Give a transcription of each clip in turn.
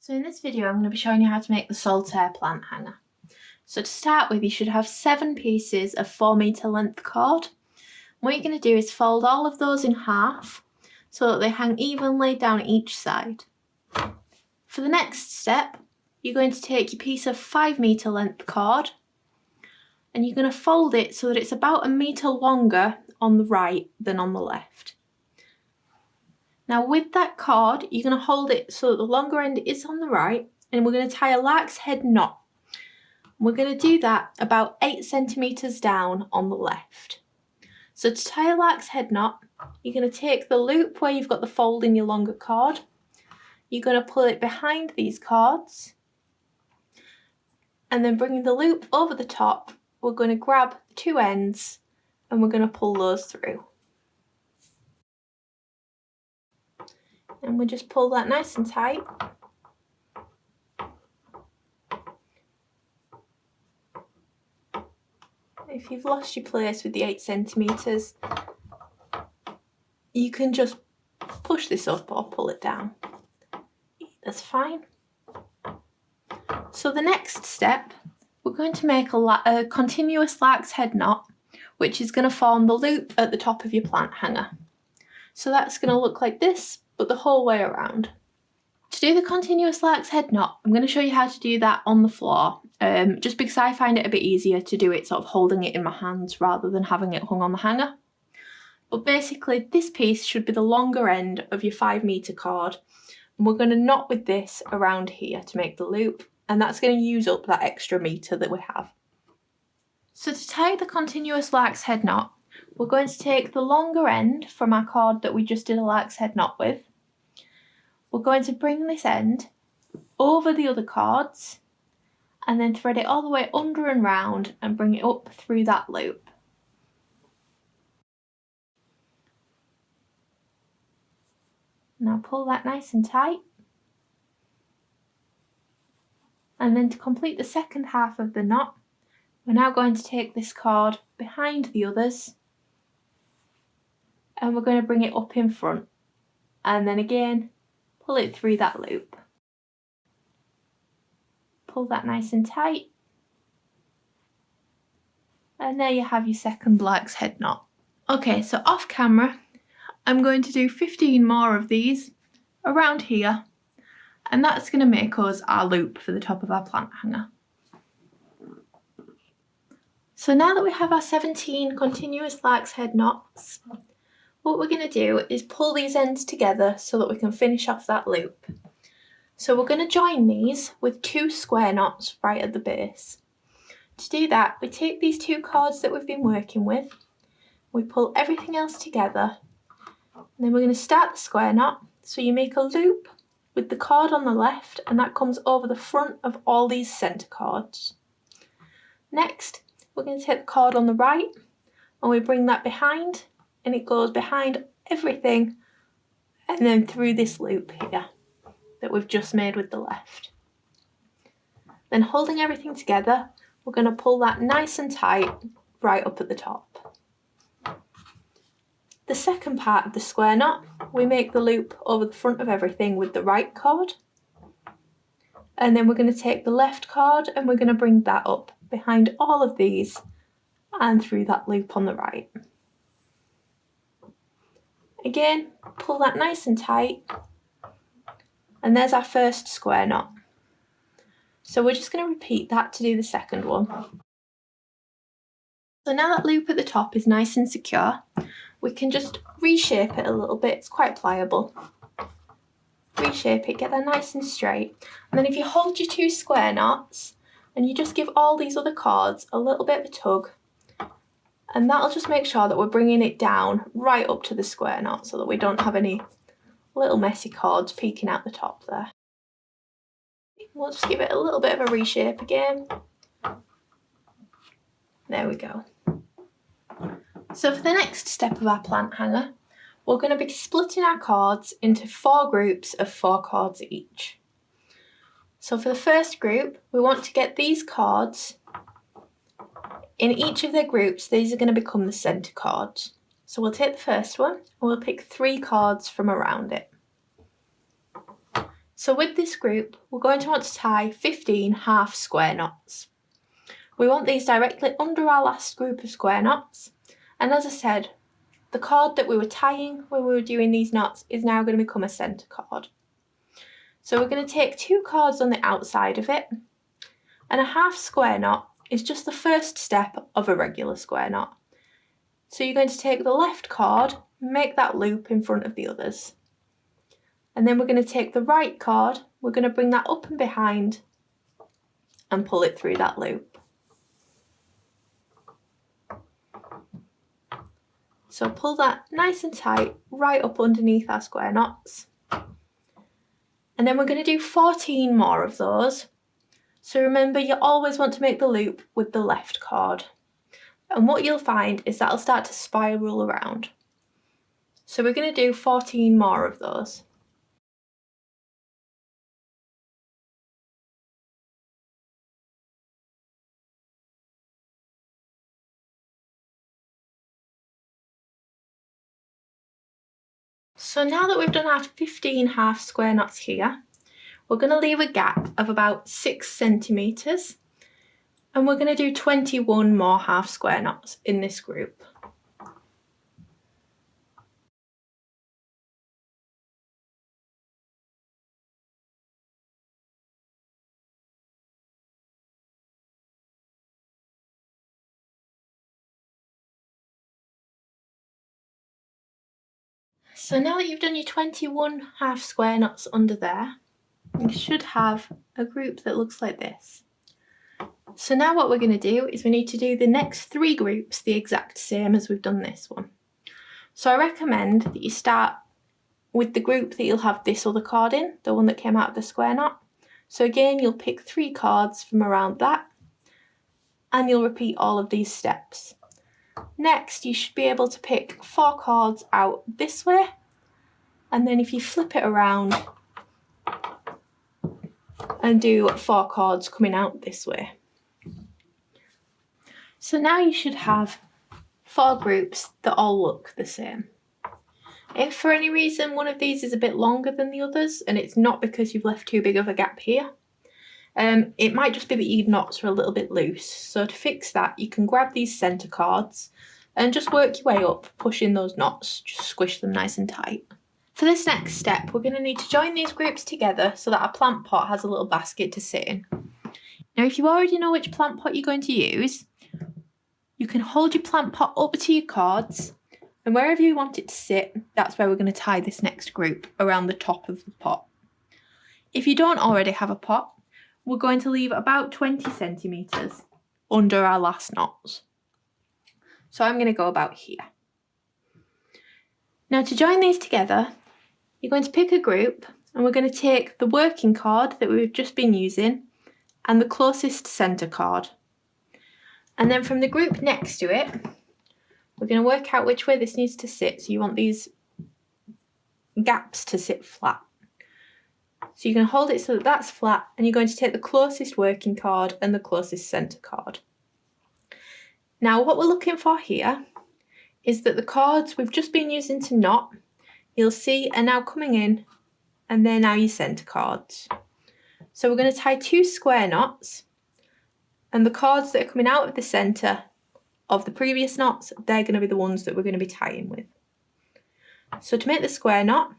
So in this video I'm going to be showing you how to make the Saltaire Plant Hanger. So to start with, you should have 7 pieces of 4 metre length cord. What you're going to do is fold all of those in half so that they hang evenly down each side. For the next step, you're going to take your piece of 5 metre length cord and you're going to fold it so that it's about 1 metre longer on the right than on the left. Now with that cord, you're going to hold it so that the longer end is on the right, and we're going to tie a lark's head knot. We're going to do that about 8 centimetres down on the left. So to tie a lark's head knot, you're going to take the loop where you've got the fold in your longer cord, you're going to pull it behind these cords, and then bringing the loop over the top, we're going to grab the 2 ends and we're going to pull those through. And we just pull that nice and tight. If you've lost your place with the 8 centimetres, you can just push this up or pull it down. That's fine. So the next step, we're going to make a continuous lark's head knot, which is going to form the loop at the top of your plant hanger. So that's going to look like this, but the whole way around. To do the continuous lark's head knot, I'm going to show you how to do that on the floor, just because I find it a bit easier to do it sort of holding it in my hands rather than having it hung on the hanger. But basically this piece should be the longer end of your 5 metre cord, and we're going to knot with this around here to make the loop, and that's going to use up that extra metre that we have. So to tie the continuous lark's head knot, we're going to take the longer end from our cord that we just did a lark's head knot with. We're going to bring this end over the other cords and then thread it all the way under and round and bring it up through that loop. Now pull that nice and tight. And then to complete the second half of the knot, we're now going to take this cord behind the others and we're going to bring it up in front, and then again pull it through that loop. Pull that nice and tight, and there you have your second lark's head knot. Okay, so off camera I'm going to do 15 more of these around here, and that's going to make us our loop for the top of our plant hanger. So now that we have our 17 continuous lark's head knots, what we're going to do is pull these ends together so that we can finish off that loop. So we're going to join these with 2 square knots right at the base. To do that, we take these 2 cords that we've been working with, we pull everything else together, and then we're going to start the square knot. So you make a loop with the cord on the left, and that comes over the front of all these centre cords. Next, we're going to take the cord on the right and we bring that behind, and it goes behind everything and then through this loop here that we've just made with the left. Then holding everything together, we're going to pull that nice and tight right up at the top. The second part of the square knot, we make the loop over the front of everything with the right cord, and then we're going to take the left cord and we're going to bring that up behind all of these and through that loop on the right. Again, pull that nice and tight, and there's our first square knot. So we're just going to repeat that to do the second one. So now that loop at the top is nice and secure, we can just reshape it a little bit. It's quite pliable. Reshape it, get that nice and straight, and then if you hold your 2 square knots and you just give all these other cords a little bit of a tug, and that'll just make sure that we're bringing it down right up to the square knot so that we don't have any little messy cords peeking out the top there. We'll just give it a little bit of a reshape again. There we go. So for the next step of our plant hanger, we're going to be splitting our cords into 4 groups of 4 cords each. So for the first group, we want to get these cords. In each of their groups, these are going to become the centre cords. So we'll take the first one and we'll pick 3 cords from around it. So with this group, we're going to want to tie 15 half square knots. We want these directly under our last group of square knots, and as I said, the cord that we were tying when we were doing these knots is now going to become a centre cord. So we're going to take 2 cords on the outside of it, and a half square knot is just the first step of a regular square knot. So you're going to take the left cord, make that loop in front of the others, and then we're going to take the right cord, we're going to bring that up and behind and pull it through that loop. So pull that nice and tight right up underneath our square knots. And then we're going to do 14 more of those. So remember, you always want to make the loop with the left cord. And what you'll find is that'll start to spiral around. So we're going to do 14 more of those. So now that we've done our 15 half square knots here, we're going to leave a gap of about 6 centimetres, and we're going to do 21 more half square knots in this group. So now that you've done your 21 half square knots under there, you should have a group that looks like this. So now what we're going to do is we need to do the next 3 groups the exact same as we've done this one. So I recommend that you start with the group that you'll have this other cord in, the one that came out of the square knot. So again, you'll pick 3 cords from around that, and you'll repeat all of these steps. Next, you should be able to pick 4 cords out this way, and then if you flip it around and do 4 cords coming out this way. So now you should have 4 groups that all look the same. If for any reason one of these is a bit longer than the others, and it's not because you've left too big of a gap here, it might just be that your knots are a little bit loose. So to fix that, you can grab these centre cords and just work your way up, pushing those knots, just squish them nice and tight. For this next step, we're going to need to join these groups together so that our plant pot has a little basket to sit in. Now, if you already know which plant pot you're going to use, you can hold your plant pot up to your cords, and wherever you want it to sit, that's where we're going to tie this next group, around the top of the pot. If you don't already have a pot, we're going to leave about 20 centimetres under our last knots. So I'm going to go about here. Now to join these together, you're going to pick a group, and we're going to take the working cord that we've just been using and the closest centre cord. And then from the group next to it, we're going to work out which way this needs to sit. So you want these gaps to sit flat. So you're going to hold it so that that's flat, and you're going to take the closest working cord and the closest centre cord. Now what we're looking for here is that the cords we've just been using to knot, you'll see are now coming in, and they're now your centre cords. So we're going to tie 2 square knots, and the cords that are coming out of the centre of the previous knots, they're going to be the ones that we're going to be tying with. So to make the square knot,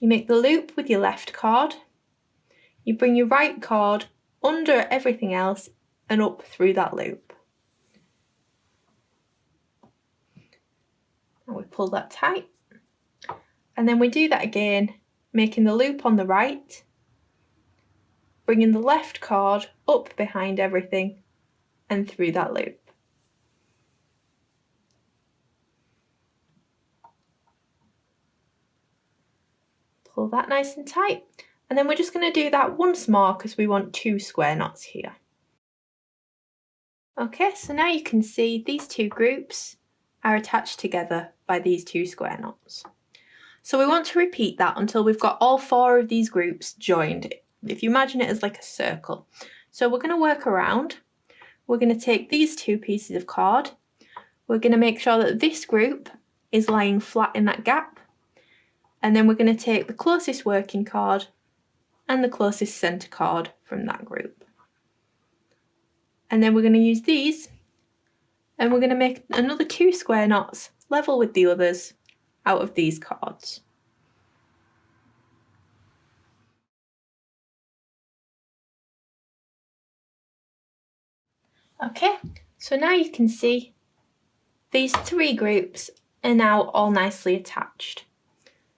you make the loop with your left cord, you bring your right cord under everything else and up through that loop. And we pull that tight, and then we do that again, making the loop on the right, bringing the left cord up behind everything and through that loop. Pull that nice and tight, and then we're just going to do that once more because we want 2 square knots here. Okay, so now you can see these 2 groups are attached together by these 2 square knots. So we want to repeat that until we've got all 4 of these groups joined, if you imagine it as like a circle. So we're going to work around, we're going to take these 2 pieces of cord, we're going to make sure that this group is lying flat in that gap, and then we're going to take the closest working cord and the closest centre cord from that group. And then we're going to use these and we're going to make another 2 square knots level with the others out of these cords. Okay, so now you can see these 3 groups are now all nicely attached.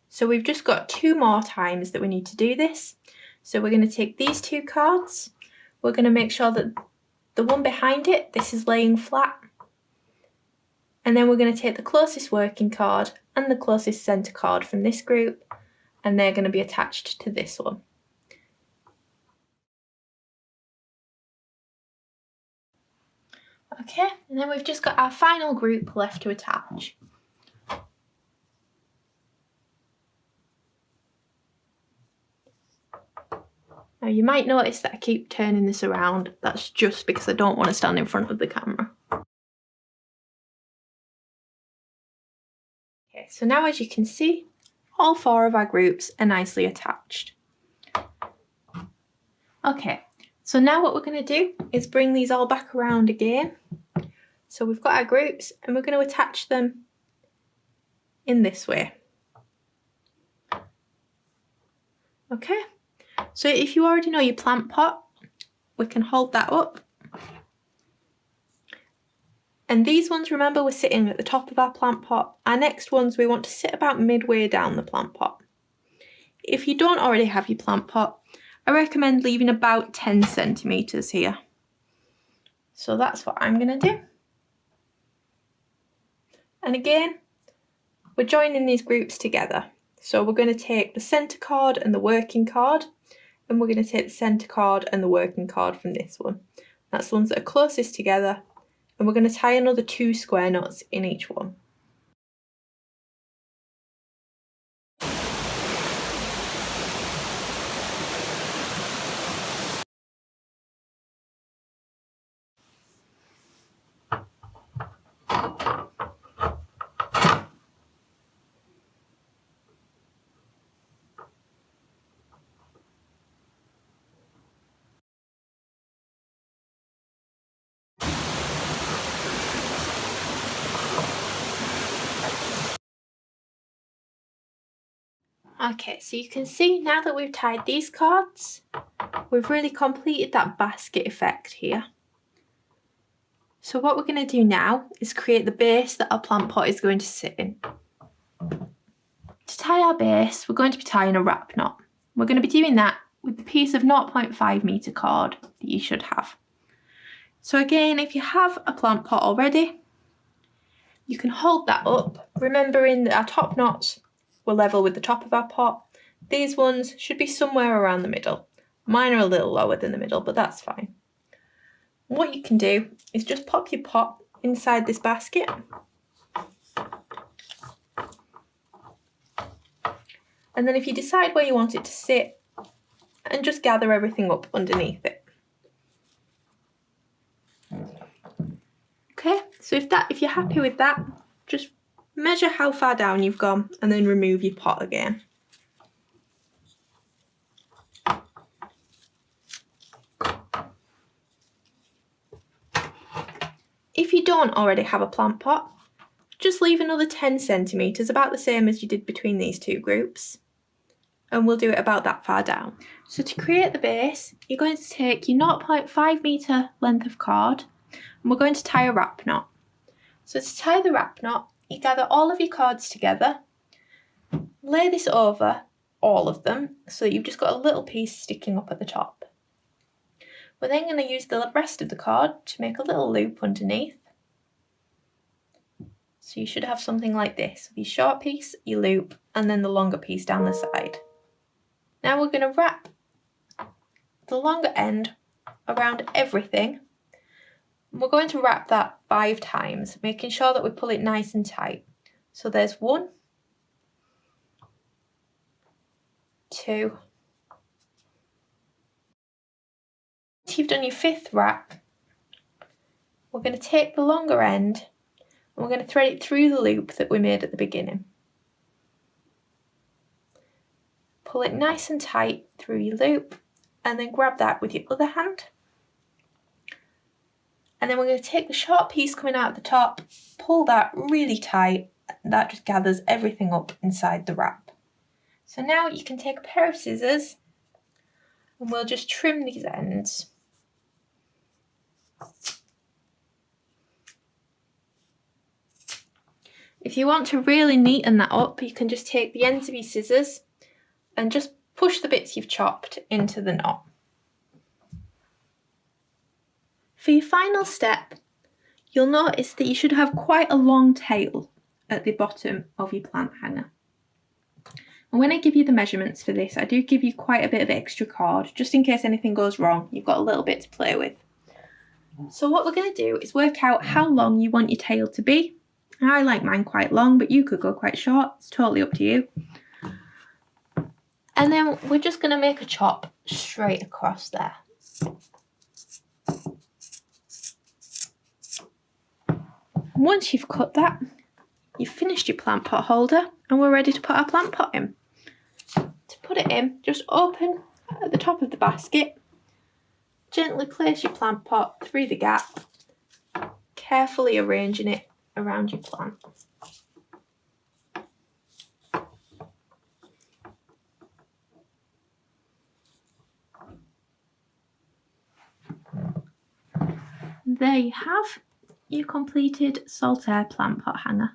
So we've just got 2 more times that we need to do this. So we're going to take these 2 cords, we're going to make sure that the one behind it, this is laying flat, and then we're going to take the closest working cord and the closest centre cord from this group, and they're going to be attached to this one. Okay, and then we've just got our final group left to attach. Now you might notice that I keep turning this around. That's just because I don't want to stand in front of the camera. Okay, so now as you can see, all 4 of our groups are nicely attached. Okay, so now what we're going to do is bring these all back around again. So we've got our groups and we're going to attach them in this way. Okay, so if you already know your plant pot, we can hold that up. And these ones, remember, we're sitting at the top of our plant pot. Our next ones we want to sit about midway down the plant pot. If you don't already have your plant pot, I recommend leaving about 10 centimetres here. So that's what I'm going to do. And again, we're joining these groups together. So we're going to take the centre cord and the working cord, and we're going to take the centre cord and the working cord from this one. That's the ones that are closest together, and we're going to tie another 2 square knots in each one. Okay, so you can see now that we've tied these cords, we've really completed that basket effect here. So what we're going to do now is create the base that our plant pot is going to sit in. To tie our base, we're going to be tying a wrap knot. We're going to be doing that with the piece of 0.5 metre cord that you should have. So again, if you have a plant pot already, you can hold that up, remembering that our top knots were level with the top of our pot. These ones should be somewhere around the middle. Mine are a little lower than the middle, but that's fine. What you can do is just pop your pot inside this basket. And then if you decide where you want it to sit, and just gather everything up underneath it. Okay, so if you're happy with that, just measure how far down you've gone and then remove your pot again. If you don't already have a plant pot, just leave another 10 centimetres, about the same as you did between these 2 groups. And we'll do it about that far down. So to create the base, you're going to take your 0.5 metre length of cord, and we're going to tie a wrap knot. So to tie the wrap knot, you gather all of your cords together, lay this over all of them, so that you've just got a little piece sticking up at the top. We're then going to use the rest of the cord to make a little loop underneath. So you should have something like this, your short piece, your loop, and then the longer piece down the side. Now we're going to wrap the longer end around everything. We're going to wrap that 5 times, making sure that we pull it nice and tight. So there's 1, 2. Once you've done your 5th wrap, we're going to take the longer end and we're going to thread it through the loop that we made at the beginning. pull it nice and tight through your loop, and then grab that with your other hand. And then we're going to take the short piece coming out the top, pull that really tight, and that just gathers everything up inside the wrap. So now you can take a pair of scissors and we'll just trim these ends. If you want to really neaten that up, you can just take the ends of your scissors and just push the bits you've chopped into the knot. For your final step, you'll notice that you should have quite a long tail at the bottom of your plant hanger. And when I give you the measurements for this, I do give you quite a bit of extra cord, just in case anything goes wrong. You've got a little bit to play with. So what we're going to do is work out how long you want your tail to be. I like mine quite long, but you could go quite short. It's totally up to you. And then we're just going to make a chop straight across there. Once you've cut that, you've finished your plant pot holder and we're ready to put our plant pot in. To put it in, just open at the top of the basket, gently place your plant pot through the gap, carefully arranging it around your plant. There you have your completed Saltaire plant pot hanger.